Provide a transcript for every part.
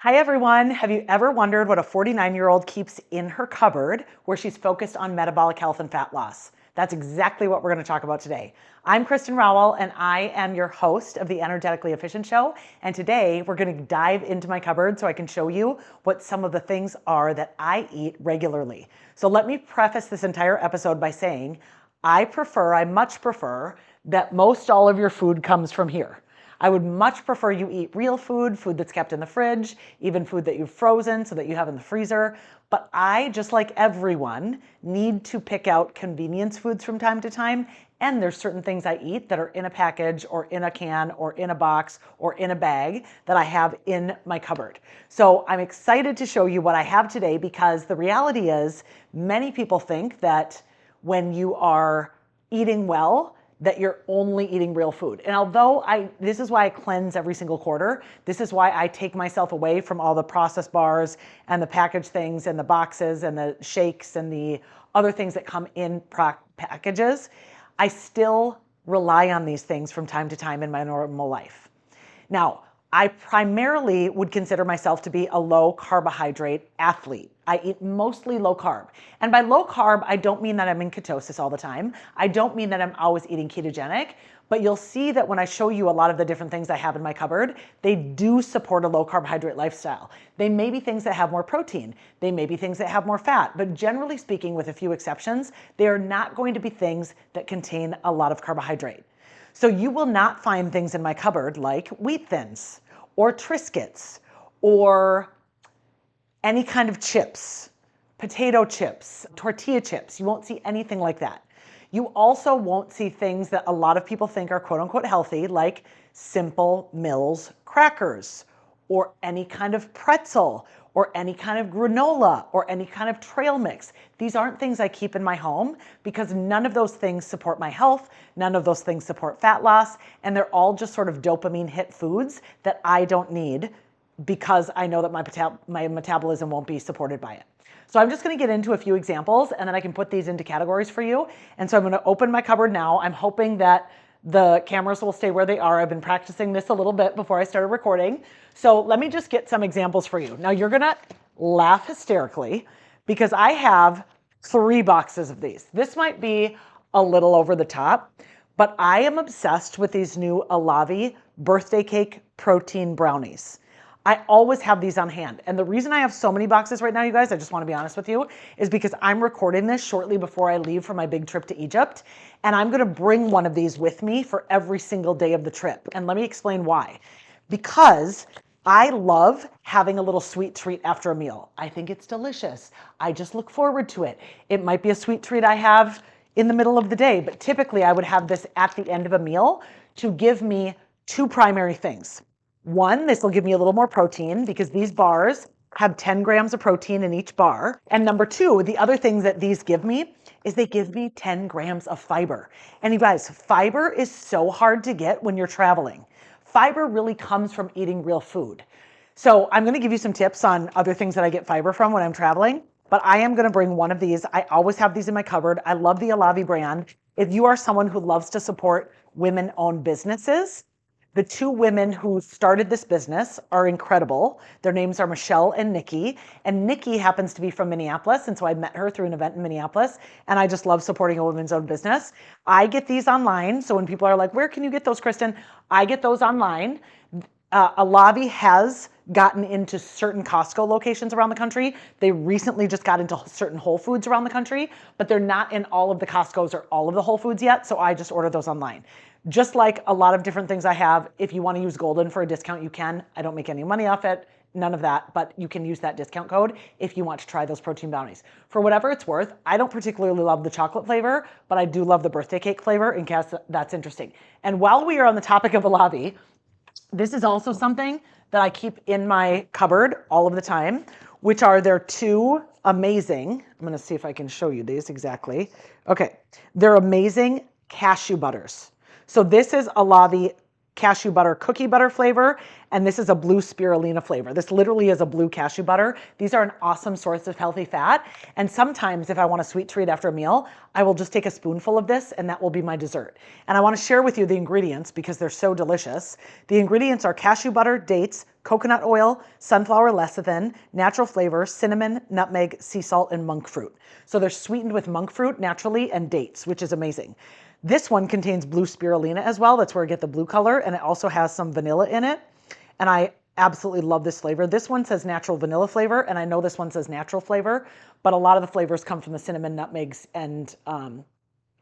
Hi everyone. Have you ever wondered what a 49-year-old keeps in her cupboard where she's focused on metabolic health and fat loss? That's exactly what we're going to talk about today. I'm Kristin Rowell and I am your host of the Energetically Efficient Show. And today we're going to dive into my cupboard so I can show you what some of the things are that I eat regularly. So let me preface this entire episode by saying I much prefer that most all of your food comes from here. I would much prefer you eat real food, food that's kept in the fridge, even food that you've frozen so that you have in the freezer. But I, just like everyone, need to pick out convenience foods from time to time. And there's certain things I eat that are in a package or in a can or in a box or in a bag that I have in my cupboard. So I'm excited to show you what I have today because the reality is many people think that when you are eating well, that you're only eating real food. And although this is why I cleanse every single quarter, this is why I take myself away from all the processed bars and the packaged things and the boxes and the shakes and the other things that come in packages, I still rely on these things from time to time in my normal life. Now, I primarily would consider myself to be a low carbohydrate athlete. I eat mostly low carb. And by low carb, I don't mean that I'm in ketosis all the time. I don't mean that I'm always eating ketogenic, but you'll see that when I show you a lot of the different things I have in my cupboard, they do support a low carbohydrate lifestyle. They may be things that have more protein. They may be things that have more fat, but generally speaking, with a few exceptions, they are not going to be things that contain a lot of carbohydrate. So you will not find things in my cupboard like wheat thins or Triscuits or any kind of chips, potato chips, tortilla chips. You won't see anything like that. You also won't see things that a lot of people think are quote unquote healthy, like Simple Mills crackers or any kind of pretzel or any kind of granola or any kind of trail mix. These aren't things I keep in my home because none of those things support my health. None of those things support fat loss. And they're all just sort of dopamine hit foods that I don't need because I know that my metabolism won't be supported by it. So I'm just going to get into a few examples and then I can put these into categories for you. And so I'm going to open my cupboard now. I'm hoping that the cameras will stay where they are. I've been practicing this a little bit before I started recording. So let me just get some examples for you. Now you're going to laugh hysterically because I have 3 boxes of these. This might be a little over the top, but I am obsessed with these new Alavi birthday cake protein brownies. I always have these on hand. And the reason I have so many boxes right now, you guys, I just want to be honest with you, is because I'm recording this shortly before I leave for my big trip to Egypt. And I'm going to bring one of these with me for every single day of the trip. And let me explain why. Because I love having a little sweet treat after a meal. I think it's delicious. I just look forward to it. It might be a sweet treat I have in the middle of the day, but typically I would have this at the end of a meal to give me 2 primary things. One, this will give me a little more protein because these bars have 10 grams of protein in each bar. And number 2, the other thing that these give me is they give me 10 grams of fiber. And you guys, fiber is so hard to get when you're traveling. Fiber really comes from eating real food. So I'm going to give you some tips on other things that I get fiber from when I'm traveling, but I am going to bring one of these. I always have these in my cupboard. I love the Alavi brand. If you are someone who loves to support women-owned businesses, the 2 women who started this business are incredible. Their names are Michelle and Nikki. And Nikki happens to be from Minneapolis. And so I met her through an event in Minneapolis. And I just love supporting a women's owned business. I get these online. So when people are like, where can you get those, Kristin? I get those online. Alavi has gotten into certain Costco locations around the country. They recently just got into certain Whole Foods around the country, but they're not in all of the Costcos or all of the Whole Foods yet. So I just order those online. Just like a lot of different things I have, if you want to use Golden for a discount, you can. I don't make any money off it, none of that, but you can use that discount code if you want to try those protein brownies. For whatever it's worth, I don't particularly love the chocolate flavor, but I do love the birthday cake flavor in case that's interesting. And while we are on the topic of Alavi, this is also something that I keep in my cupboard all of the time, which are their 2 amazing, I'm going to see if I can show you these exactly. Okay, they're amazing cashew butters. So this is Alavi cashew butter cookie butter flavor, and this is a blue spirulina flavor. This literally is a blue cashew butter. These are an awesome source of healthy fat, and sometimes if I want a sweet treat after a meal, I will just take a spoonful of this and that will be my dessert. And I want to share with you the ingredients because they're so delicious. The ingredients are cashew butter, dates, coconut oil, sunflower lecithin, natural flavor, cinnamon, nutmeg, sea salt, and monk fruit. So they're sweetened with monk fruit naturally and dates, which is amazing. This one contains blue spirulina as well. That's where I get the blue color, and it also has some vanilla in it. And I absolutely love this flavor. This one says natural vanilla flavor, and I know this one says natural flavor, but a lot of the flavors come from the cinnamon, nutmegs, and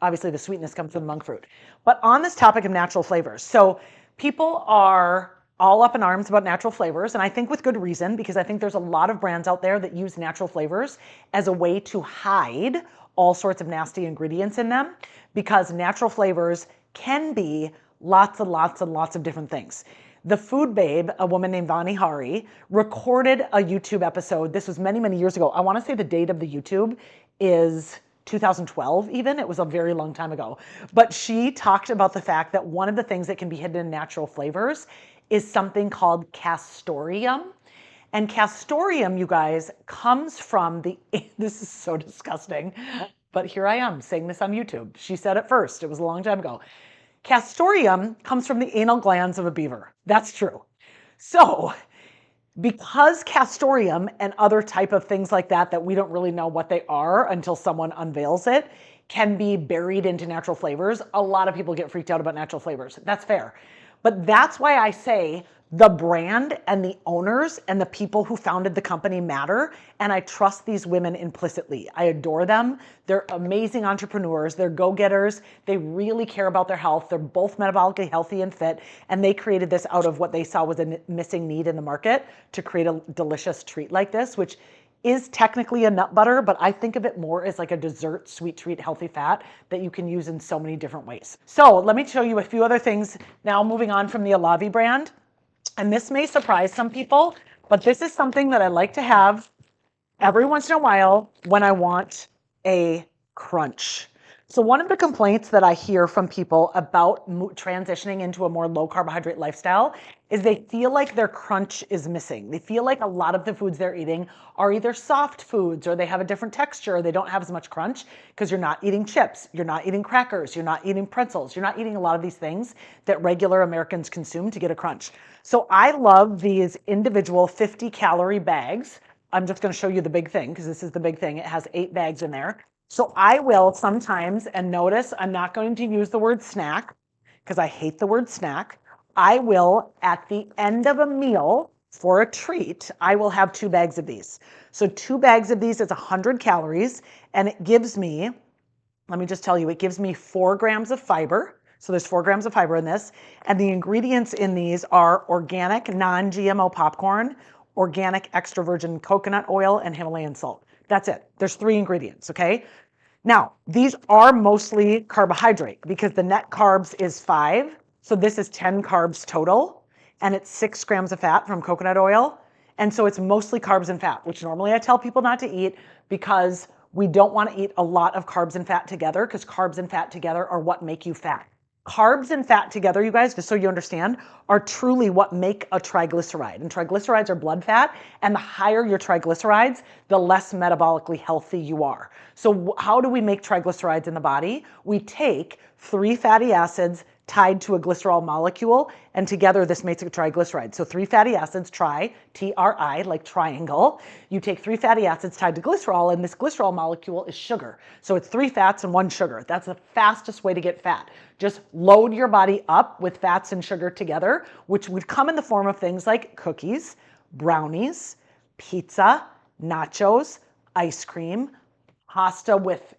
obviously the sweetness comes from the monk fruit. But on this topic of natural flavors, so people are all up in arms about natural flavors, and I think with good reason, because I think there's a lot of brands out there that use natural flavors as a way to hide all sorts of nasty ingredients in them, because natural flavors can be lots and lots and lots of different things. The Food Babe, a woman named Vani Hari, recorded a YouTube episode. This was many, many years ago. I want to say the date of the YouTube is 2012 even. It was a very long time ago. But she talked about the fact that one of the things that can be hidden in natural flavors is something called castoreum. And castoreum, you guys, comes from the, this is so disgusting, but here I am saying this on YouTube. She said it first. It was a long time ago. Castoreum comes from the anal glands of a beaver. That's true. So because castoreum and other type of things like that we don't really know what they are until someone unveils it, can be buried into natural flavors, a lot of people get freaked out about natural flavors. That's fair. But that's why I say the brand and the owners and the people who founded the company matter. And I trust these women implicitly. I adore them. They're amazing entrepreneurs. They're go-getters. They really care about their health. They're both metabolically healthy and fit. And they created this out of what they saw was a missing need in the market to create a delicious treat like this, which is technically a nut butter, but I think of it more as like a dessert, sweet treat, healthy fat that you can use in so many different ways. So let me show you a few other things now, moving on from the Alavi brand. And this may surprise some people, but this is something that I like to have every once in a while when I want a crunch. So one of the complaints that I hear from people about transitioning into a more low carbohydrate lifestyle is they feel like their crunch is missing. They feel like a lot of the foods they're eating are either soft foods or they have a different texture, or they don't have as much crunch because you're not eating chips, you're not eating crackers, you're not eating pretzels, you're not eating a lot of these things that regular Americans consume to get a crunch. So I love these individual 50-calorie bags. I'm just going to show you the big thing because this is the big thing. It has 8 bags in there. So I will sometimes, and notice I'm not going to use the word snack because I hate the word snack. I will, at the end of a meal for a treat, I will have 2 bags of these. So 2 bags of these is 100 calories, and it gives me, let me just tell you, it gives me 4 grams of fiber. So there's 4 grams of fiber in this. And the ingredients in these are organic, non-GMO popcorn, organic extra virgin coconut oil, and Himalayan salt. That's it. There's 3 ingredients, okay? Now, these are mostly carbohydrate because the net carbs is 5. So this is 10 carbs total, and it's 6 grams of fat from coconut oil. And so it's mostly carbs and fat, which normally I tell people not to eat because we don't want to eat a lot of carbs and fat together because carbs and fat together are what make you fat. Carbs and fat together, you guys, just so you understand, are truly what make a triglyceride. And triglycerides are blood fat, and the higher your triglycerides, the less metabolically healthy you are. So how do we make triglycerides in the body? We take 3 fatty acids tied to a glycerol molecule, and together this makes a triglyceride. So 3 fatty acids, T-R-I, like triangle. You take 3 fatty acids tied to glycerol, and this glycerol molecule is sugar. So it's 3 fats and 1 sugar. That's the fastest way to get fat. Just load your body up with fats and sugar together, which would come in the form of things like cookies, brownies, pizza, nachos, ice cream, pasta with,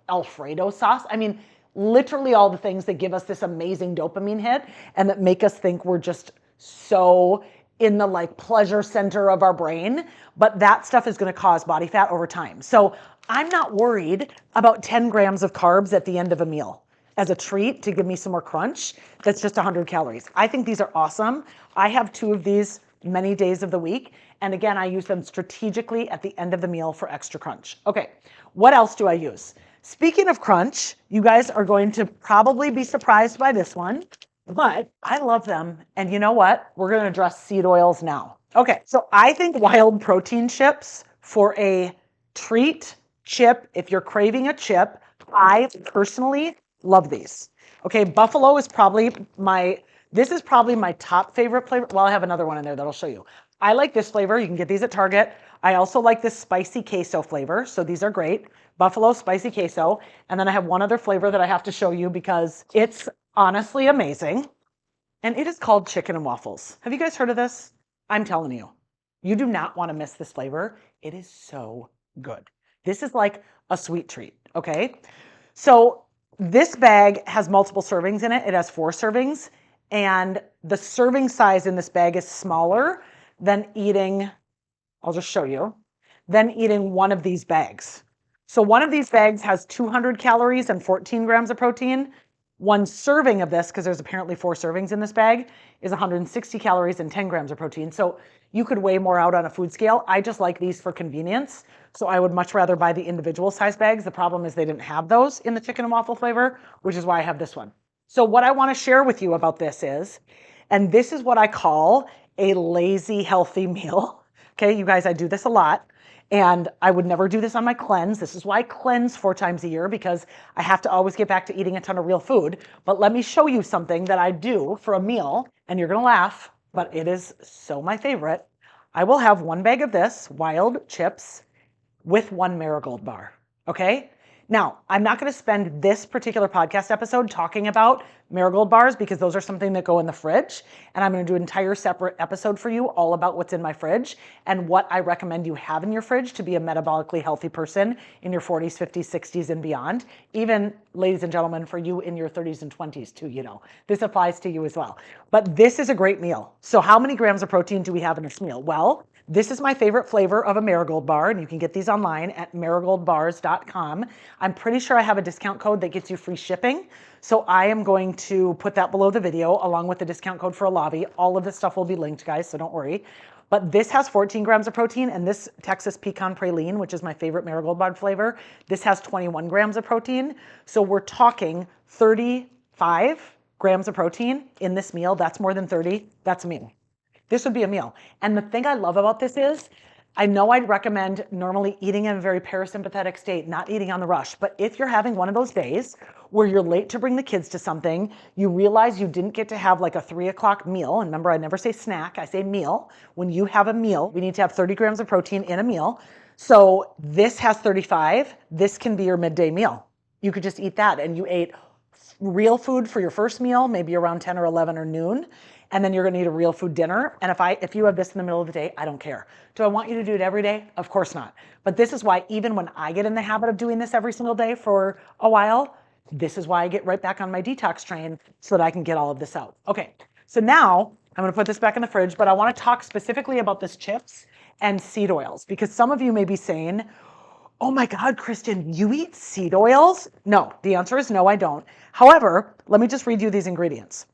Alfredo sauce. I mean, literally all the things that give us this amazing dopamine hit and that make us think we're just so in the pleasure center of our brain, but that stuff is going to cause body fat over time. So I'm not worried about 10 grams of carbs at the end of a meal as a treat to give me some more crunch. That's just 100 calories. I think these are awesome. I have 2 of these many days of the week. And again, I use them strategically at the end of the meal for extra crunch. Okay, what else do I use? Speaking of crunch, you guys are going to probably be surprised by this one. but I love them. And you know what? We're going to address seed oils now. Okay, so I think wild protein chips for a treat chip, if you're craving a chip, I personally love these. Okay, buffalo is probably this is probably my top favorite flavor. Well, I have another one in there that I'll show you. I like this flavor. You can get these at Target. I also like this spicy queso flavor. So these are great. Buffalo spicy queso. And then I have one other flavor that I have to show you because it's honestly amazing. And it is called chicken and waffles. Have you guys heard of this? I'm telling you, you do not want to miss this flavor. It is so good. This is like a sweet treat, okay? So this bag has multiple servings in it. It has 4 servings. And the serving size in this bag is smaller than eating, I'll just show you, than eating one of these bags. So one of these bags has 200 calories and 14 grams of protein. One serving of this, because there's apparently 4 servings in this bag, is 160 calories and 10 grams of protein. So you could weigh more out on a food scale. I just like these for convenience. So I would much rather buy the individual size bags. The problem is they didn't have those in the chicken and waffle flavor, which is why I have this one. So what I want to share with you about this is, and this is what I call a lazy healthy meal. Okay, you guys, I do this a lot. And I would never do this on my cleanse. This is why I cleanse 4 times a year, because I have to always get back to eating a ton of real food. But let me show you something that I do for a meal, and you're going to laugh, but it is so my favorite. I will have 1 bag of this, wild chips, with 1 Marigold bar, okay? Now, I'm not going to spend this particular podcast episode talking about Marigold bars because those are something that go in the fridge. And I'm going to do an entire separate episode for you all about what's in my fridge and what I recommend you have in your fridge to be a metabolically healthy person in your 40s, 50s, 60s, and beyond. Even, ladies and gentlemen, for you in your 30s and 20s too, you know. This applies to you as well. But this is a great meal. So how many grams of protein do we have in this meal? Well, this is my favorite flavor of a Marigold bar, and you can get these online at marigoldbars.com. I'm pretty sure I have a discount code that gets you free shipping. So I am going to put that below the video along with the discount code for Alavi. All of this stuff will be linked, guys, so don't worry. But this has 14 grams of protein, and this Texas pecan praline, which is my favorite Marigold bar flavor, this has 21 grams of protein. So we're talking 35 grams of protein in this meal. That's more than 30. That's a meal. This would be a meal. And the thing I love about this is, I know I'd recommend normally eating in a very parasympathetic state, not eating on the rush. But if you're having one of those days where you're late to bring the kids to something, you realize you didn't get to have like a 3 o'clock meal. And remember, I never say snack, I say meal. When you have a meal, we need to have 30 grams of protein in a meal. So this has 35. This can be your midday meal. You could just eat that, and you ate real food for your first meal, maybe around 10 or 11 or noon. And then you're going to eat a real food dinner. And if you have this in the middle of the day, I don't care. Do I want you to do it every day? Of course not. But this is why even when I get in the habit of doing this every single day for a while, this is why I get right back on my detox train so that I can get all of this out. Okay, so now I'm going to put this back in the fridge, but I want to talk specifically about this chips and seed oils, because some of you may be saying, oh my God, Kristin, you eat seed oils? No, the answer is no, I don't. However, let me just read you these ingredients.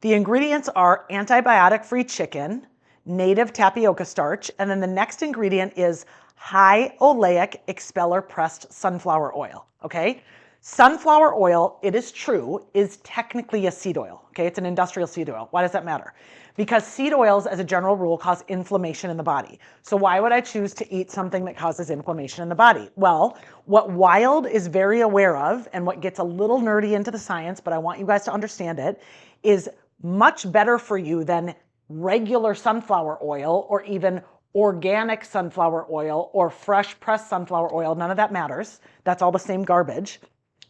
The ingredients are antibiotic-free chicken, native tapioca starch, and then the next ingredient is high-oleic expeller pressed sunflower oil, okay? Sunflower oil, it is true, is technically a seed oil, okay? It's an industrial seed oil. Why does that matter? Because seed oils, as a general rule, cause inflammation in the body. So why would I choose to eat something that causes inflammation in the body? Well, what Wild is very aware of, and what gets a little nerdy into the science, but I want you guys to understand it, is much better for you than regular sunflower oil or even organic sunflower oil or fresh pressed sunflower oil. None of that matters. That's all the same garbage.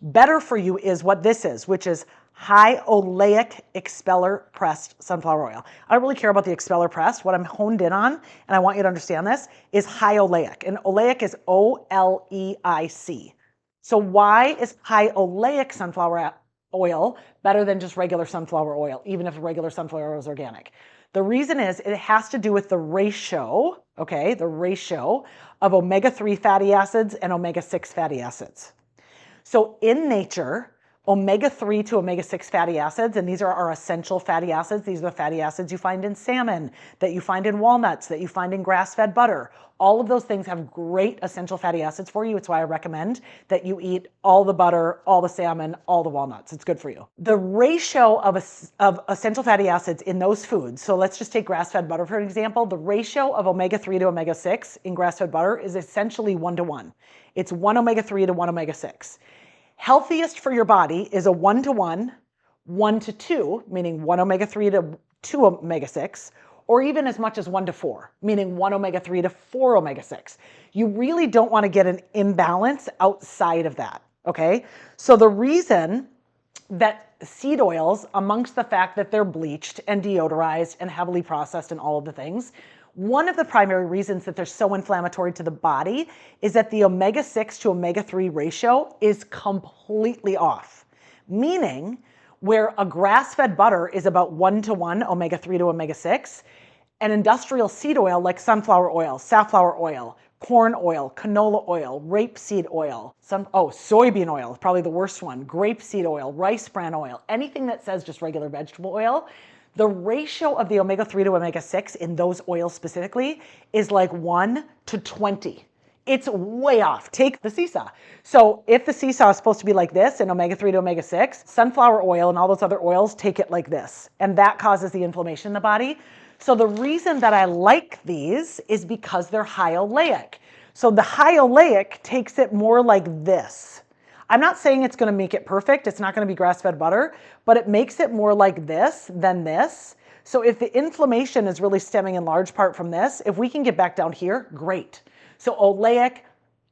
Better for you is what this is, which is high-oleic expeller pressed sunflower oil. I don't really care about the expeller pressed. What I'm honed in on, and I want you to understand this, is high-oleic. And oleic is O-L-E-I-C. So why is high-oleic sunflower oil better than just regular sunflower oil, even if regular sunflower oil is organic? The reason is it has to do with the ratio, okay, the ratio of omega-3 fatty acids and omega-6 fatty acids. So in nature, Omega-3 to omega-6 fatty acids, and these are our essential fatty acids. These are the fatty acids you find in salmon, that you find in walnuts, that you find in grass-fed butter. All of those things have great essential fatty acids for you. It's why I recommend that you eat all the butter, all the salmon, all the walnuts. It's good for you. The ratio of essential fatty acids in those foods, so let's just take grass-fed butter for an example. The ratio of omega-3 to omega-6 in grass-fed butter is essentially 1-to-1. It's 1 omega-3 to 1 omega-6. Healthiest for your body is a 1-to-1, 1-to-2, meaning 1 omega-3 to 2 omega-6, or even as much as 1-to-4, meaning 1 omega-3 to 4 omega-6. You really don't want to get an imbalance outside of that, okay? So the reason that seed oils, amongst the fact that they're bleached and deodorized and heavily processed and all of the things, one of the primary reasons that they're so inflammatory to the body is that the omega-6 to omega-3 ratio is completely off, meaning where a grass-fed butter is about 1-to-1 omega-3 to omega-6, an industrial seed oil like sunflower oil, safflower oil, corn oil, canola oil, rapeseed oil, soybean oil, probably the worst one, grapeseed oil, rice bran oil, anything that says just regular vegetable oil, the ratio of the omega-3 to omega-6 in those oils specifically is like 1-to-20. It's way off. Take the seesaw. So if the seesaw is supposed to be like this in omega-3 to omega-6, sunflower oil and all those other oils take it like this. And that causes the inflammation in the body. So the reason that I like these is because they're high-oleic. So the high-oleic takes it more like this. I'm not saying it's going to make it perfect. It's not going to be grass-fed butter, but it makes it more like this than this. So if the inflammation is really stemming in large part from this, if we can get back down here, great. So oleic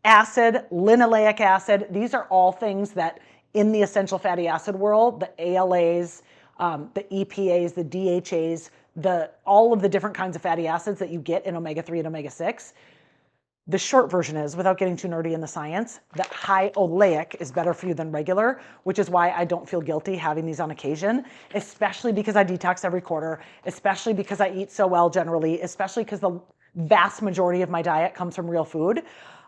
acid, linoleic acid, these are all things that in the essential fatty acid world, the ALAs, the EPAs, the DHAs, all of the different kinds of fatty acids that you get in omega-3 and omega-6, the short version is, without getting too nerdy in the science, that high oleic is better for you than regular, which is why I don't feel guilty having these on occasion, especially because I detox every quarter, especially because I eat so well generally, especially because the vast majority of my diet comes from real food.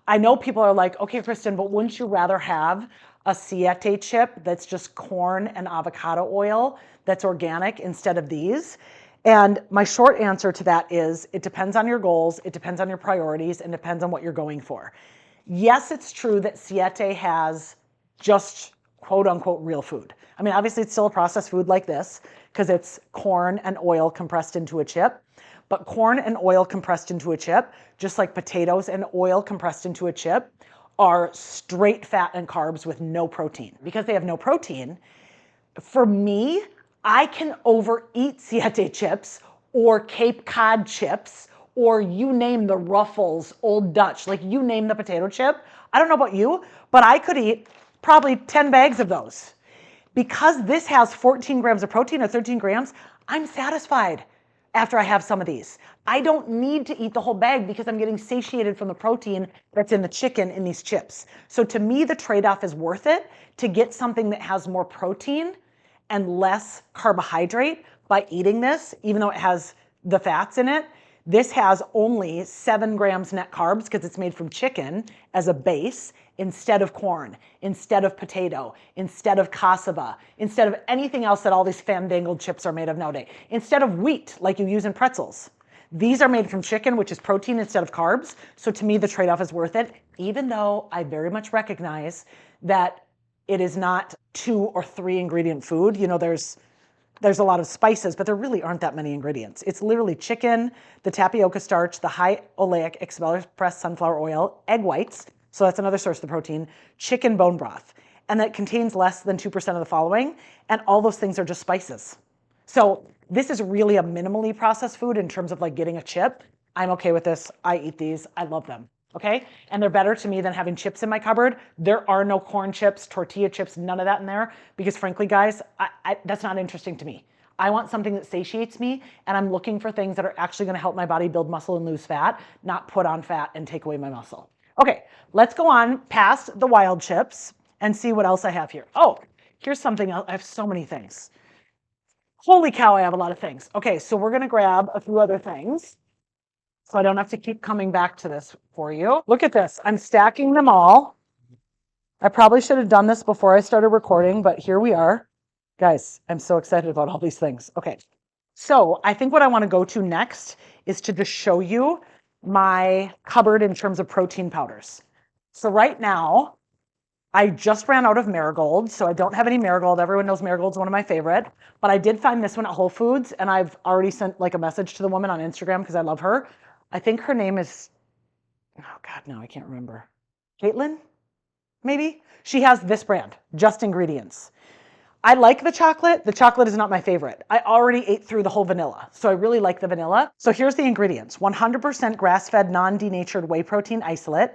I know people are like, okay, Kristin, but wouldn't you rather have a siete chip that's just corn and avocado oil that's organic instead of these? And my short answer to that is it depends on your goals, it depends on your priorities, and depends on what you're going for. Yes, it's true that siete has just quote unquote real food. I mean, obviously it's still a processed food like this because it's corn and oil compressed into a chip. But corn and oil compressed into a chip, just like potatoes and oil compressed into a chip, are straight fat and carbs with no protein. Because they have no protein, for me, I can overeat siete chips or Cape Cod chips or you name the Ruffles, Old Dutch, like you name the potato chip. I don't know about you, but I could eat probably 10 bags of those. Because this has 14 grams of protein or 13 grams, I'm satisfied after I have some of these. I don't need to eat the whole bag because I'm getting satiated from the protein that's in the chicken in these chips. So to me, the trade-off is worth it to get something that has more protein and less carbohydrate by eating this, even though it has the fats in it. This has only 7 grams net carbs because it's made from chicken as a base instead of corn, instead of potato, instead of cassava, instead of anything else that all these fandangled chips are made of nowadays, instead of wheat like you use in pretzels. These are made from chicken, which is protein instead of carbs. So to me, the trade-off is worth it, even though I very much recognize that it is not 2 or 3 ingredient food. You know, there's a lot of spices, but there really aren't that many ingredients. It's literally chicken, the tapioca starch, the high oleic expressed sunflower oil, egg whites, so that's another source of the protein, chicken bone broth, and that contains less than 2% of the following, and all those things are just spices. So this is really a minimally processed food in terms of like getting a chip. I'm okay with this. I eat these. I love them. Okay? And they're better to me than having chips in my cupboard. There are no corn chips, tortilla chips, none of that in there because frankly, guys, that's not interesting to me. I want something that satiates me, and I'm looking for things that are actually going to help my body build muscle and lose fat, not put on fat and take away my muscle. Okay, let's go on past the wild chips and see what else I have here. Oh, here's something else. I have so many things. Holy cow, I have a lot of things. Okay, so we're going to grab a few other things so I don't have to keep coming back to this for you. Look at this. I'm stacking them all. I probably should have done this before I started recording, but here we are. Guys, I'm so excited about all these things. Okay, so I think what I want to go to next is to just show you my cupboard in terms of protein powders. So right now, I just ran out of marigold, so I don't have any marigold. Everyone knows marigold's one of my favorite, but I did find this one at Whole Foods, and I've already sent like a message to the woman on Instagram because I love her. I think her name is, oh God, no, I can't remember. Caitlin, maybe? She has this brand, Just Ingredients. I like the chocolate. The chocolate is not my favorite. I already ate through the whole vanilla, so I really like the vanilla. So here's the ingredients. 100% grass-fed, non-denatured whey protein isolate,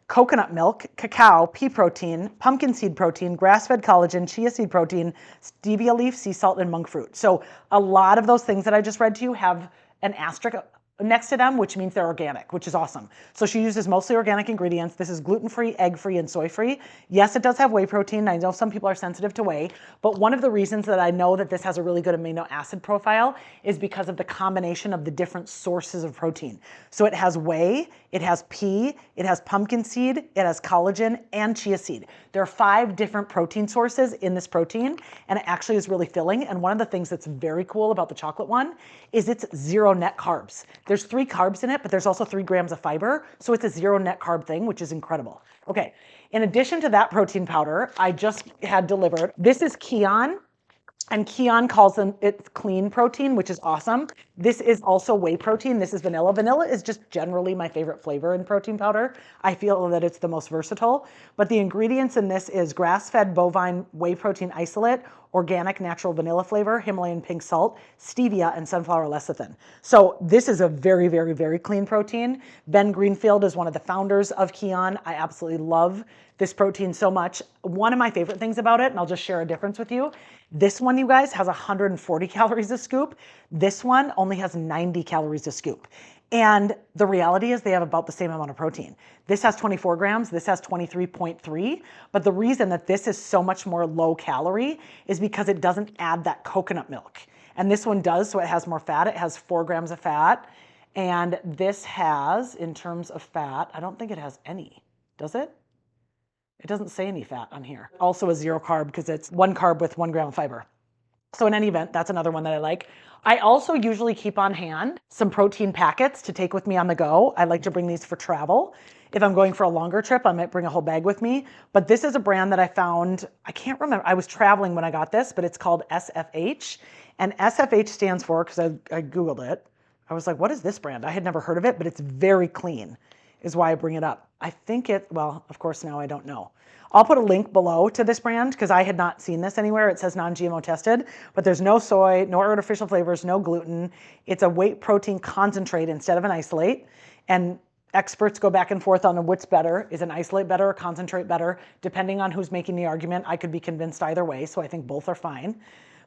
coconut milk, cacao, pea protein, pumpkin seed protein, grass-fed collagen, chia seed protein, stevia leaf, sea salt, and monk fruit. So a lot of those things that I just read to you have an asterisk next to them, which means they're organic, which is awesome. So she uses mostly organic ingredients. This is gluten-free, egg-free, and soy-free. Yes, it does have whey protein. I know some people are sensitive to whey, but one of the reasons that I know that this has a really good amino acid profile is because of the combination of the different sources of protein. So it has whey, it has pea, it has pumpkin seed, it has collagen, and chia seed. There are 5 different protein sources in this protein, and it actually is really filling. And one of the things that's very cool about the chocolate one is it's 0 net carbs. There's 3 carbs in it, but there's also 3 grams of fiber. So it's a 0 net carb thing, which is incredible. Okay, in addition to that protein powder, I just had delivered, this is Keon. And Keon calls them it's clean protein, which is awesome. This is also whey protein. This is vanilla. Vanilla is just generally my favorite flavor in protein powder. I feel that it's the most versatile. But the ingredients in this is grass-fed bovine whey protein isolate, organic natural vanilla flavor, Himalayan pink salt, stevia, and sunflower lecithin. So this is a very, very, very clean protein. Ben Greenfield is one of the founders of Keon. I absolutely love this protein so much. One of my favorite things about it, and I'll just share a difference with you, this one, you guys, has 140 calories a scoop. This one only has 90 calories a scoop. And the reality is they have about the same amount of protein. This has 24 grams, this has 23.3. But the reason that this is so much more low calorie is because it doesn't add that coconut milk. And this one does, so it has more fat. It has 4 grams of fat. And this has, in terms of fat, I don't think it has any, does it? It doesn't say any fat on here. Also a 0 carb because it's 1 carb with 1 gram of fiber. So in any event, that's another one that I like. I also usually keep on hand some protein packets to take with me on the go. I like to bring these for travel. If I'm going for a longer trip, I might bring a whole bag with me. But this is a brand that I found, I can't remember, I was traveling when I got this, but it's called SFH. And SFH stands for, because I Googled it, I was like, what is this brand? I had never heard of it, but it's very clean, is why I bring it up. I think it, well, of course now I don't know. I'll put a link below to this brand because I had not seen this anywhere. It says non-GMO tested, but there's no soy, no artificial flavors, no gluten. It's a whey protein concentrate instead of an isolate. And experts go back and forth on what's better. Is an isolate better or concentrate better? Depending on who's making the argument, I could be convinced either way, so I think both are fine.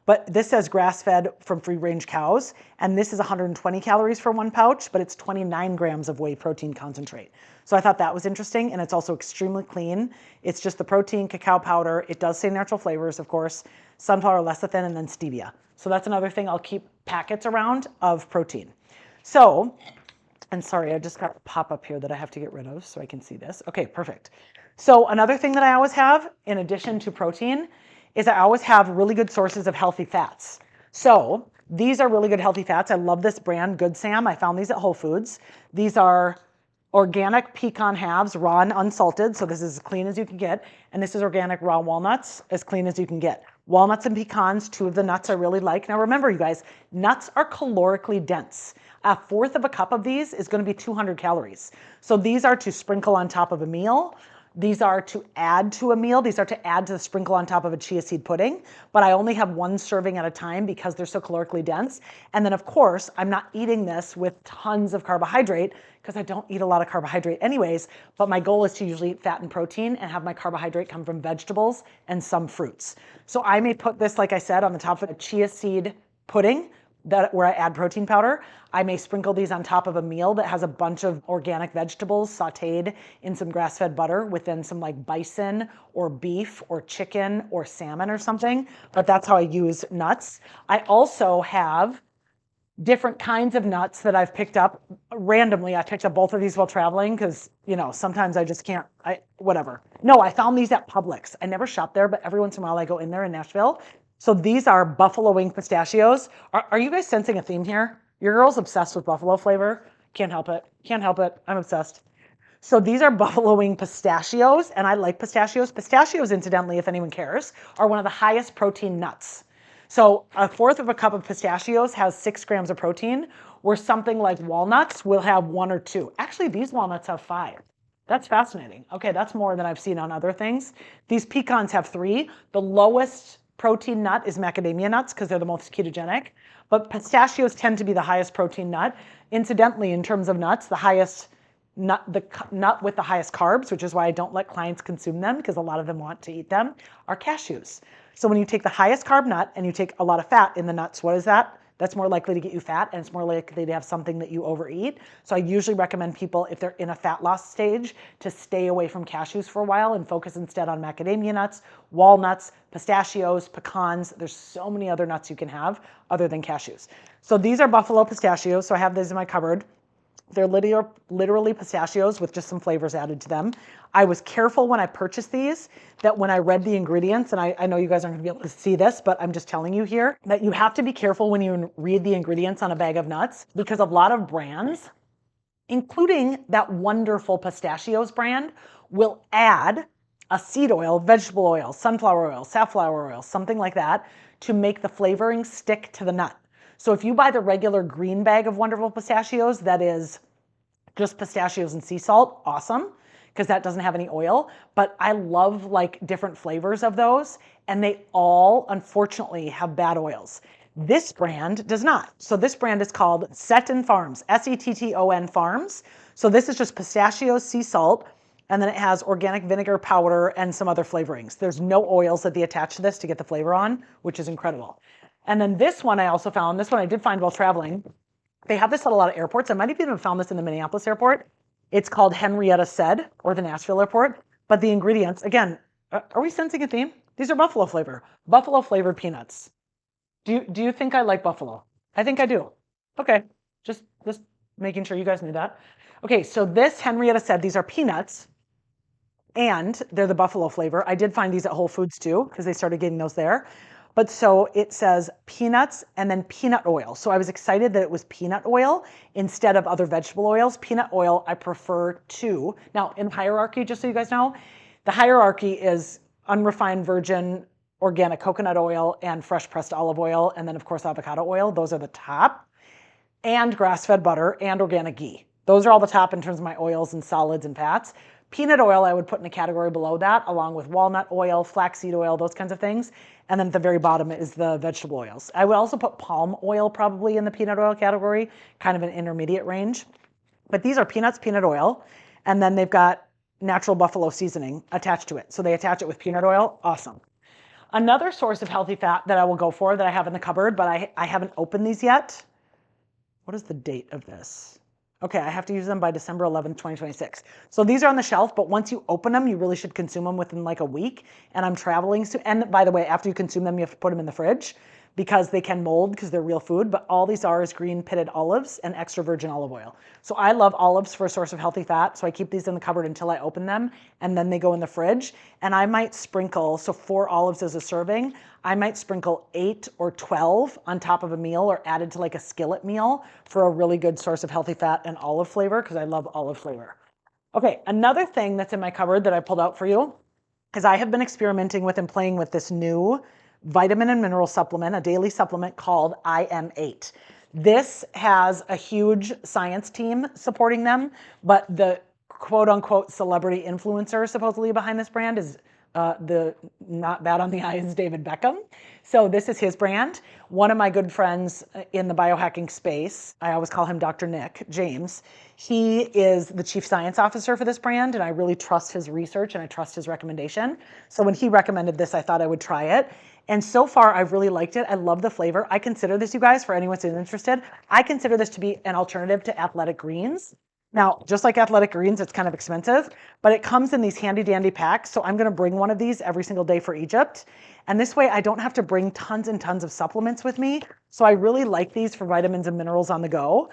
But this says grass-fed from free-range cows, and this is 120 calories for 1 pouch, but it's 29 grams of whey protein concentrate. So I thought that was interesting, and it's also extremely clean. It's just the protein, cacao powder. It does say natural flavors, of course, sunflower lecithin, and then stevia. So that's another thing I'll keep packets around of protein. So, and sorry, I just got a pop-up here that I have to get rid of so I can see this. Okay, perfect. So another thing that I always have, in addition to protein, is I always have really good sources of healthy fats. So these are really good healthy fats. I love this brand, Good Sam. I found these at Whole Foods. These are organic pecan halves, raw and unsalted. So this is as clean as you can get. And this is organic raw walnuts, as clean as you can get. Walnuts and pecans, 2 of the nuts I really like. Now remember, you guys, nuts are calorically dense. 1/4 of a cup of these is going to be 200 calories. So these are to sprinkle on top of a meal. These are to add to a meal. These are to add to the sprinkle on top of a chia seed pudding. But I only have 1 serving at a time because they're so calorically dense. And then, of course, I'm not eating this with tons of carbohydrate because I don't eat a lot of carbohydrate anyways. But my goal is to usually eat fat and protein and have my carbohydrate come from vegetables and some fruits. So I may put this, like I said, on the top of a chia seed pudding where I add protein powder. I may sprinkle these on top of a meal that has a bunch of organic vegetables sauteed in some grass-fed butter within some like bison or beef or chicken or salmon or something. But that's how I use nuts. I also have different kinds of nuts that I've picked up randomly. I picked up both of these while traveling because, sometimes I just can't, whatever. No, I found these at Publix. I never shop there, but every once in a while I go in there in Nashville. So these are buffalo wing pistachios. Are you guys sensing a theme here? Your girl's obsessed with buffalo flavor. Can't help it. Can't help it. I'm obsessed. So these are buffalo wing pistachios, and I like pistachios. Pistachios, incidentally, if anyone cares, are one of the highest protein nuts. So a fourth of a cup of pistachios has 6 grams of protein, where something like walnuts will have 1 or 2. Actually, these walnuts have 5. That's fascinating. Okay, that's more than I've seen on other things. These pecans have 3. The lowest protein nut is macadamia nuts because they're the most ketogenic, but pistachios tend to be the highest protein nut. Incidentally, in terms of nuts, the highest nut, the nut with the highest carbs, which is why I don't let clients consume them because a lot of them want to eat them, are cashews. So when you take the highest carb nut and you take a lot of fat in the nuts, what is that? That's more likely to get you fat, and it's more likely to have something that you overeat. So I usually recommend people, if they're in a fat loss stage, to stay away from cashews for a while and focus instead on macadamia nuts, walnuts, pistachios, pecans. There's so many other nuts you can have other than cashews. So these are buffalo pistachios. So I have these in my cupboard. They're literally pistachios with just some flavors added to them. I was careful when I purchased these that when I read the ingredients, and I know you guys aren't going to be able to see this, but I'm just telling you here that you have to be careful when you read the ingredients on a bag of nuts, because a lot of brands, including that wonderful pistachios brand, will add a seed oil, vegetable oil, sunflower oil, safflower oil, something like that, to make the flavoring stick to the nut. So if you buy the regular green bag of wonderful pistachios, that is just pistachios and sea salt, awesome, because that doesn't have any oil. But I love like different flavors of those, and they all unfortunately have bad oils. This brand does not. So this brand is called Setton Farms, Setton Farms. So this is just pistachios, sea salt, and then it has organic vinegar powder and some other flavorings. There's no oils that they attach to this to get the flavor on, which is incredible. And then this one I also found, this one I did find while traveling. They have this at a lot of airports. I might have even found this in the Minneapolis airport. It's called Henrietta Said, or the Nashville airport. But the ingredients, again, are we sensing a theme? These are buffalo flavor, buffalo flavored peanuts. Do you think I like buffalo? I think I do. Okay, just making sure you guys knew that. Okay, so this Henrietta Said, these are peanuts, and they're the buffalo flavor. I did find these at Whole Foods too, because they started getting those there. But so it says peanuts and then peanut oil. So I was excited that it was peanut oil instead of other vegetable oils. Peanut oil I prefer to. Now in hierarchy, just so you guys know, the hierarchy is unrefined virgin organic coconut oil and fresh pressed olive oil. And then of course avocado oil. Those are the top. And grass-fed butter and organic ghee. Those are all the top in terms of my oils and solids and fats. Peanut oil I would put in a category below that, along with walnut oil, flaxseed oil, those kinds of things. And then at the very bottom is the vegetable oils. I would also put palm oil probably in the peanut oil category, kind of an intermediate range. But these are peanuts, peanut oil, and then they've got natural buffalo seasoning attached to it. So they attach it with peanut oil. Awesome. Another source of healthy fat that I will go for that I have in the cupboard, but I haven't opened these yet. What is the date of this? Okay, I have to use them by December 11th, 2026. So these are on the shelf, but once you open them, you really should consume them within like a week. And I'm traveling soon. And by the way, after you consume them, you have to put them in the fridge because they can mold because they're real food. But all these are is green pitted olives and extra virgin olive oil. So I love olives for a source of healthy fat. So I keep these in the cupboard until I open them, and then they go in the fridge. And I might sprinkle, so 4 olives as a serving, I might sprinkle 8 or 12 on top of a meal or added to like a skillet meal for a really good source of healthy fat and olive flavor because I love olive flavor. Okay, another thing that's in my cupboard that I pulled out for you is I have been experimenting with and playing with this new vitamin and mineral supplement, a daily supplement called IM8. This has a huge science team supporting them, but the quote unquote celebrity influencer supposedly behind this brand is the not bad on the eye is David Beckham. So this is his brand. One of my good friends in the biohacking space, I always call him Dr. Nick James. He is the chief science officer for this brand, and I really trust his research and I trust his recommendation. So when he recommended this, I thought I would try it. And so far, I've really liked it. I love the flavor. I consider this, you guys, for anyone who's interested, I consider this to be an alternative to athletic greens. Now, just like athletic greens, it's kind of expensive, but it comes in these handy dandy packs. So I'm going to bring one of these every single day for Egypt. And this way I don't have to bring tons and tons of supplements with me. So I really like these for vitamins and minerals on the go.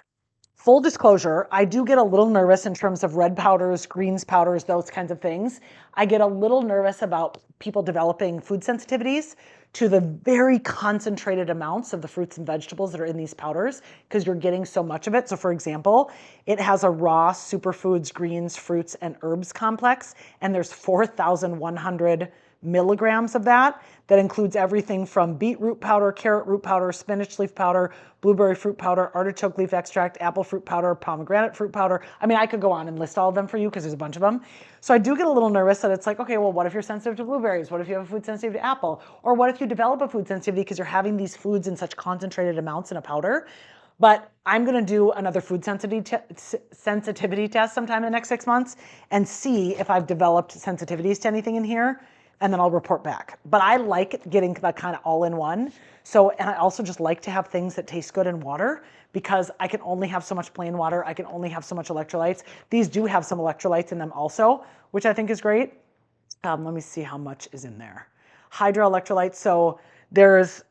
Full disclosure, I do get a little nervous in terms of red powders, greens powders, those kinds of things. I get a little nervous about people developing food sensitivities to the very concentrated amounts of the fruits and vegetables that are in these powders because you're getting so much of it. So for example, it has a raw superfoods, greens, fruits, and herbs complex, and there's 4,100 milligrams of that. That includes everything from beetroot powder, carrot root powder, spinach leaf powder, blueberry fruit powder, artichoke leaf extract, apple fruit powder, pomegranate fruit powder. I mean, I could go on and list all of them for you because there's a bunch of them. So I do get a little nervous that it's like, okay, well, what if you're sensitive to blueberries? What if you have a food sensitivity to apple? Or what if you develop a food sensitivity because you're having these foods in such concentrated amounts in a powder? But I'm going to do another food sensitivity test sometime in the next 6 months and see if I've developed sensitivities to anything in here, and then I'll report back. But I like getting that kind of all-in-one. So, and I also just like to have things that taste good in water because I can only have so much plain water. I can only have so much electrolytes. These do have some electrolytes in them also, which I think is great. Let me see how much is in there. Hydroelectrolytes, so there's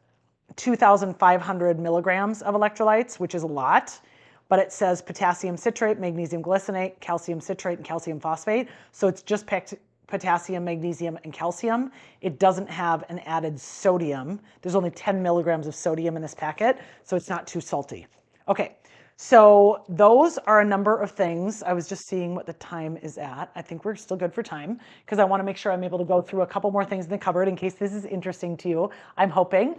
2,500 milligrams of electrolytes, which is a lot, but it says potassium citrate, magnesium glycinate, calcium citrate, and calcium phosphate. So it's just potassium, magnesium, and calcium. It doesn't have an added sodium. There's only 10 milligrams of sodium in this packet, so it's not too salty. Okay, so those are a number of things. I was just seeing what the time is at. I think we're still good for time because I want to make sure I'm able to go through a couple more things in the cupboard in case this is interesting to you. I'm hoping.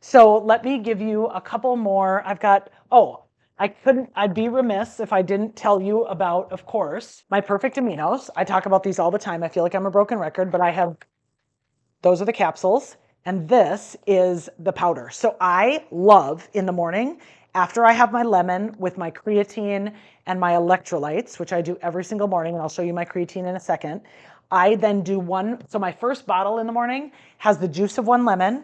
So let me give you a couple more. I've got, I'd be remiss if I didn't tell you about, of course, my perfect aminos. I talk about these all the time. I feel like I'm a broken record, but those are the capsules, and this is the powder. So I love in the morning, after I have my lemon with my creatine and my electrolytes, which I do every single morning, and I'll show you my creatine in a second. I then do so my first bottle in the morning has the juice of one lemon.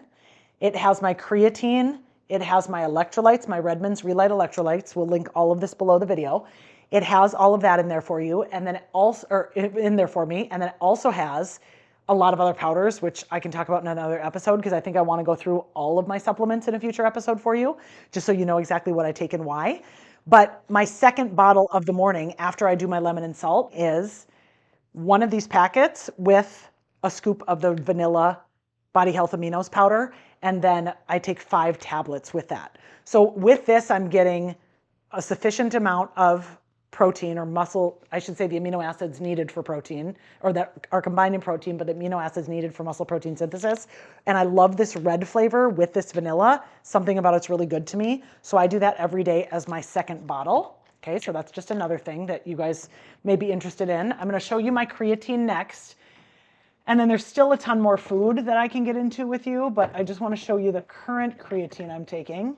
It has my creatine. It has my electrolytes, my Redmond's Relight electrolytes. We'll link all of this below the video. It has all of that in there for you, and then it also, or in there for me, and then it also has a lot of other powders, which I can talk about in another episode because I think I want to go through all of my supplements in a future episode for you, just so you know exactly what I take and why. But my second bottle of the morning after I do my lemon and salt is one of these packets with a scoop of the vanilla Body Health Aminos powder, and then I take 5 tablets with that. So with this, I'm getting a sufficient amount of protein or muscle, I should say the amino acids needed for protein, or that are combined in protein, but the amino acids needed for muscle protein synthesis. And I love this red flavor with this vanilla. Something about it's really good to me. So I do that every day as my second bottle. Okay, so that's just another thing that you guys may be interested in. I'm going to show you my creatine next. And then there's still a ton more food that I can get into with you, but I just want to show you the current creatine I'm taking.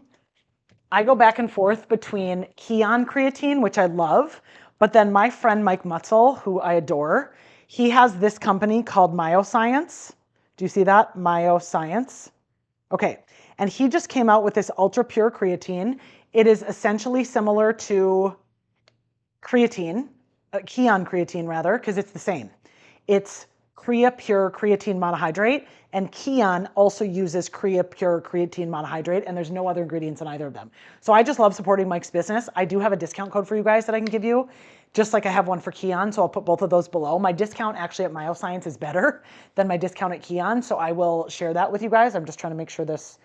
I go back and forth between Keon creatine, which I love, but then my friend Mike Mutzel, who I adore, he has this company called Myoscience. Do you see that? Myoscience. Okay, and he just came out with this ultra pure creatine. It is essentially similar to creatine, Keon creatine rather, because it's the same. It's Crea Pure creatine monohydrate, and Keon also uses Crea Pure creatine monohydrate, and there's no other ingredients in either of them. So I just love supporting Mike's business. I do have a discount code for you guys that I can give you, just like I have one for Keon, so I'll put both of those below. My discount actually at Myoscience is better than my discount at Keon, so I will share that with you guys. I'm just trying to make sure this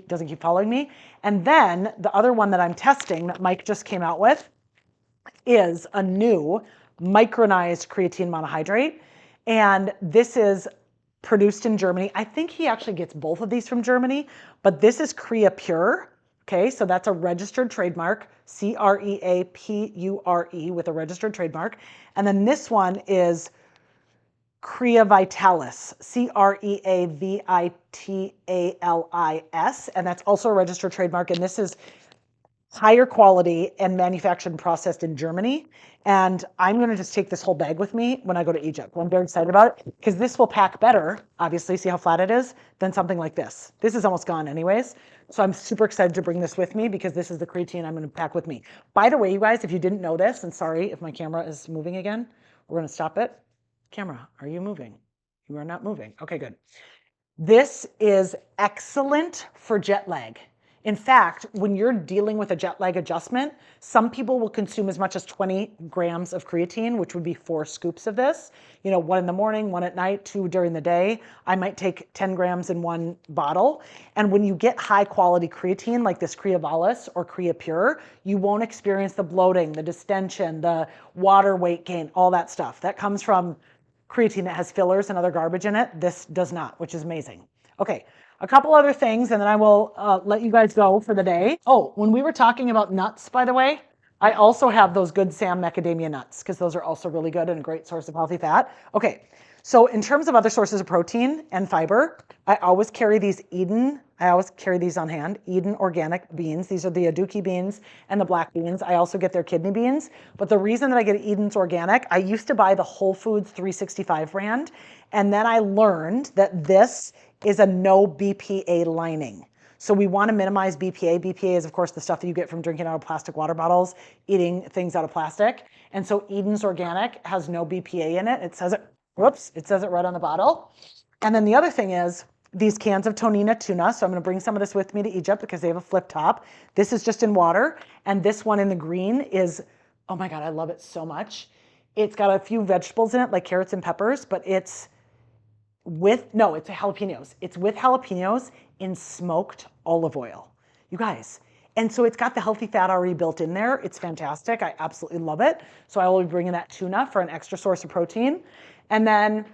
doesn't keep following me. And then the other one that I'm testing that Mike just came out with is a new micronized creatine monohydrate. And this is produced in Germany. I think he actually gets both of these from Germany, but this is Crea Pure. Okay, so that's a registered trademark, CREAPURE with a registered trademark. And then this one is Crea Vitalis, CREAVITALIS, and that's also a registered trademark. And this is higher quality and manufactured and processed in Germany. And I'm going to just take this whole bag with me when I go to Egypt. I'm very excited about it because this will pack better, obviously, see how flat it is, than something like this. This is almost gone anyways. So I'm super excited to bring this with me because this is the creatine I'm going to pack with me. By the way, you guys, if you didn't know this, and sorry if my camera is moving again, we're going to stop it. Camera, are you moving? You are not moving. Okay, good. This is excellent for jet lag. In fact, when you're dealing with a jet lag adjustment, some people will consume as much as 20 grams of creatine, which would be 4 scoops of this. You know, 1 in the morning, 1 at night, 2 during the day. I might take 10 grams in 1 bottle. And when you get high quality creatine, like this Creavalis or Creapure, you won't experience the bloating, the distension, the water weight gain, all that stuff. That comes from creatine that has fillers and other garbage in it. This does not, which is amazing. Okay. A couple other things, and then I will let you guys go for the day. Oh, when we were talking about nuts, by the way, I also have those Good Sam macadamia nuts because those are also really good and a great source of healthy fat. Okay, so in terms of other sources of protein and fiber, I always carry these Eden. I always carry these on hand, Eden organic beans. These are the Aduki beans and the black beans. I also get their kidney beans. But the reason that I get Eden's organic, I used to buy the Whole Foods 365 brand, and then I learned that this is a no BPA lining. So we want to minimize BPA. BPA is, of course, the stuff that you get from drinking out of plastic water bottles, eating things out of plastic. And so Eden's Organic has no BPA in it. It says it, whoops, it says it right on the bottle. And then the other thing is these cans of tonina tuna. So I'm going to bring some of this with me to Egypt because they have a flip top. This is just in water. And this one in the green is, oh my God, I love it so much. It's got a few vegetables in it, like carrots and peppers, but it's it's jalapenos. It's with jalapenos in smoked olive oil, you guys. And so it's got the healthy fat already built in there. It's fantastic. I absolutely love it. So I will be bringing that tuna for an extra source of protein. And then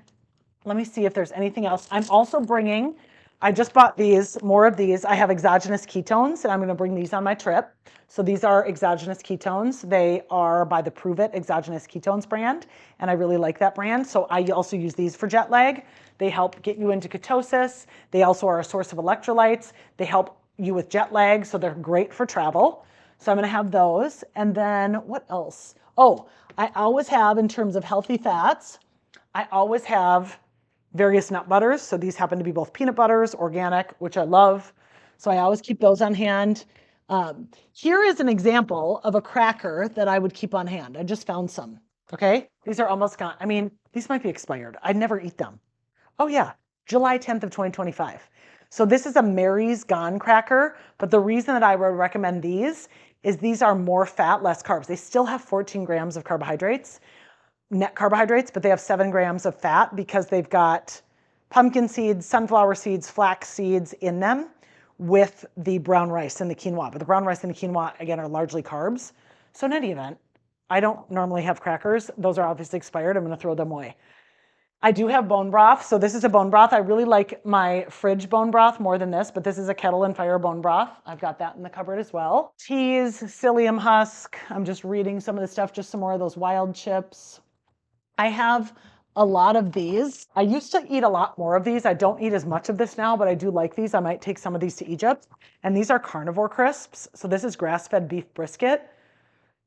let me see if there's anything else. I'm also bringing, I just bought more of these. I have exogenous ketones, and I'm going to bring these on my trip. So these are exogenous ketones. They are by the Prove It exogenous ketones brand, and I really like that brand. So I also use these for jet lag. They help get you into ketosis. They also are a source of electrolytes. They help you with jet lag, so they're great for travel. So I'm going to have those. And then what else? Oh, I always have, in terms of healthy fats, I always have various nut butters. So these happen to be both peanut butters, organic, which I love. So I always keep those on hand. Here is an example of a cracker that I would keep on hand. I just found some, okay? These are almost gone. I mean, these might be expired. I'd never eat them. Oh yeah, July 10th of 2025. So this is a Mary's Gone cracker, but the reason that I would recommend these is these are more fat, less carbs. They still have 14 grams of carbohydrates, net carbohydrates, but they have 7 grams of fat because they've got pumpkin seeds, sunflower seeds, flax seeds in them with the brown rice and the quinoa. But the brown rice and the quinoa, again, are largely carbs. So in any event, I don't normally have crackers. Those are obviously expired. I'm going to throw them away. I do have bone broth. So this is a bone broth. I really like my fridge bone broth more than this, but this is a kettle and fire bone broth. I've got that in the cupboard as well. Teas, psyllium husk. I'm just reading some of the stuff, just some more of those wild chips. I have a lot of these. I used to eat a lot more of these. I don't eat as much of this now, but I do like these. I might take some of these to Egypt. And these are carnivore crisps. So this is grass-fed beef brisket.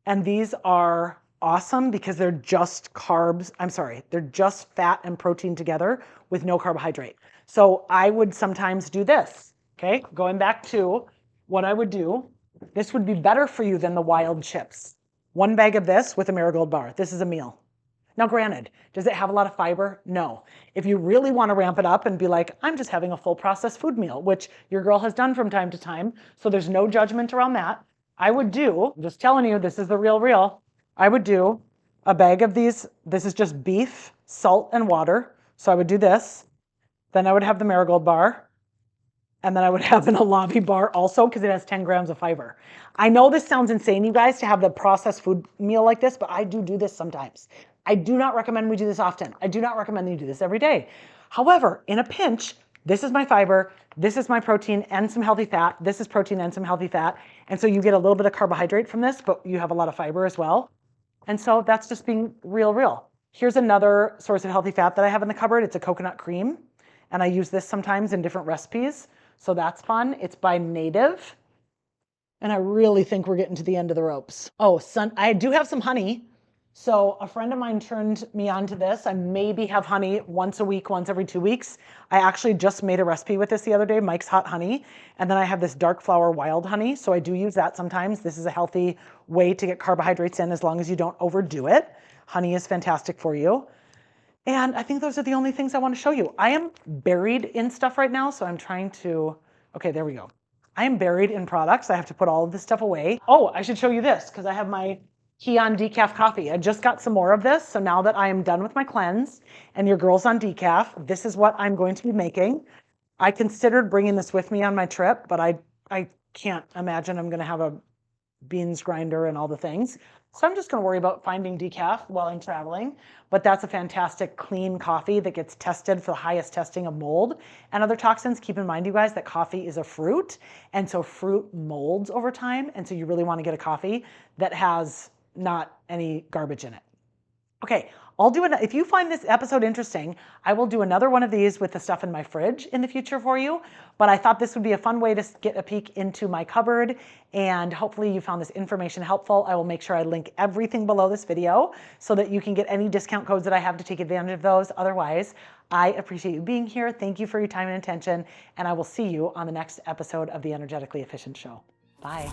And these are awesome because they're just carbs. I'm sorry, they're just fat and protein together with no carbohydrate. So I would sometimes do this, okay? Going back to what I would do, this would be better for you than the wild chips. 1 bag of this with a marigold bar. This is a meal. Now, granted, does it have a lot of fiber? No. If you really want to ramp it up and be like, I'm just having a full processed food meal, which your girl has done from time to time, so there's no judgment around that, I would do, I'm just telling you, this is the real, I would do a bag of these. This is just beef, salt, and water. So I would do this. Then I would have the marigold bar. And then I would have an Alavi bar also because it has 10 grams of fiber. I know this sounds insane, you guys, to have the processed food meal like this, but I do this sometimes. I do not recommend we do this often. I do not recommend that you do this every day. However, in a pinch, this is my fiber, this is my protein and some healthy fat, this is protein and some healthy fat. And so you get a little bit of carbohydrate from this, but you have a lot of fiber as well. And so that's just being real. Here's another source of healthy fat that I have in the cupboard. It's a coconut cream. And I use this sometimes in different recipes. So that's fun. It's by Native. And I really think we're getting to the end of the ropes. Oh, I do have some honey. So a friend of mine turned me on to this. I maybe have honey once a week, once every 2 weeks. I actually just made a recipe with this the other day, Mike's Hot Honey. And then I have this dark flower wild honey. So I do use that sometimes. This is a healthy way to get carbohydrates in as long as you don't overdo it. Honey is fantastic for you. And I think those are the only things I want to show you. I am buried in stuff right now, so I'm trying to, okay, there we go. I am buried in products. I have to put all of this stuff away. Oh, I should show you this because I have my Keon decaf coffee. I just got some more of this. So now that I am done with my cleanse and your girl's on decaf, this is what I'm going to be making. I considered bringing this with me on my trip, but I can't imagine I'm going to have a beans grinder and all the things. So I'm just going to worry about finding decaf while I'm traveling. But that's a fantastic clean coffee that gets tested for the highest testing of mold and other toxins. Keep in mind, you guys, that coffee is a fruit. And so fruit molds over time. And so you really want to get a coffee that has not any garbage in it. Okay, I'll do it. If you find this episode interesting, I will do another one of these with the stuff in my fridge in the future for you. But I thought this would be a fun way to get a peek into my cupboard. And hopefully you found this information helpful. I will make sure I link everything below this video so that you can get any discount codes that I have to take advantage of those. Otherwise, I appreciate you being here. Thank you for your time and attention. And I will see you on the next episode of the Energetically Efficient Show. Bye.